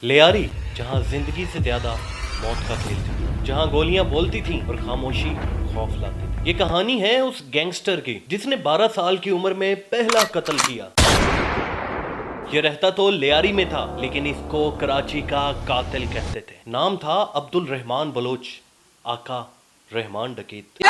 लेयारी, जहाँ जिंदगी से ज्यादा मौत का खेल था, जहाँ गोलियां बोलती थीं और खामोशी खौफ लाती थी। ये कहानी है उस गैंगस्टर की जिसने 12 साल की उम्र में पहला कत्ल किया। ये रहता तो लेयारी में था, लेकिन इसको कराची का कातिल कहते थे। नाम था अब्दुल रहमान बलोच, आका रहमान डकैत।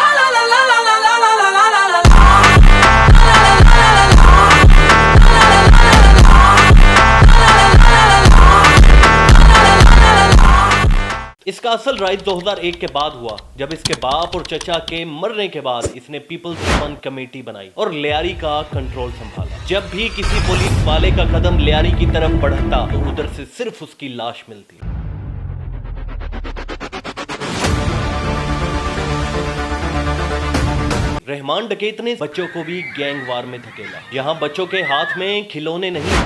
इसका असल राइज 2001 के बाद हुआ, जब इसके बाप और चचा के मरने के बाद इसने पीपल्स फंड कमेटी बनाई और लेयारी का कंट्रोल संभाला। जब भी किसी पुलिस वाले का कदम लेयारी की तरफ बढ़ता तो उधर से सिर्फ उसकी लाश मिलती। रहमान डकैत ने बच्चों को भी गैंग वार में धकेला। यहाँ बच्चों के हाथ में खिलौने नहीं,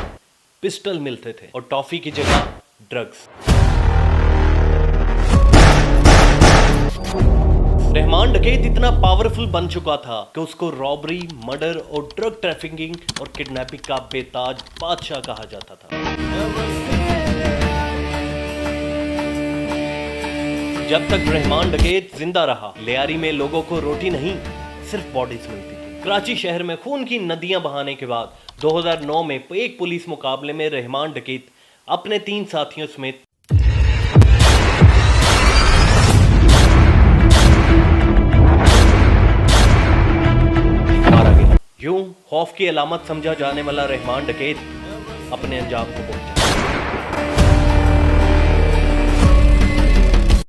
पिस्टल मिलते थे और टॉफी की जगह ड्रग्स। रहमान डकैत इतना पावरफुल बन चुका था कि उसको रॉबरी, मर्डर और ड्रग ट्रैफिकिंग और किडनैपिंग का बेताज बादशाह कहा जाता था। जब तक रहमान डकैत जिंदा रहा, लेयारी में लोगों को रोटी नहीं, सिर्फ बॉडीज मिलती थी। कराची शहर में खून की नदियां बहाने के बाद 2009 में एक पुलिस मुकाबले में रहमान डकैत अपने 3 साथियों समेत यूं खौफ की अलामत समझा जाने वाला रहमान डकैत अपने अंजाम को पहुंचा।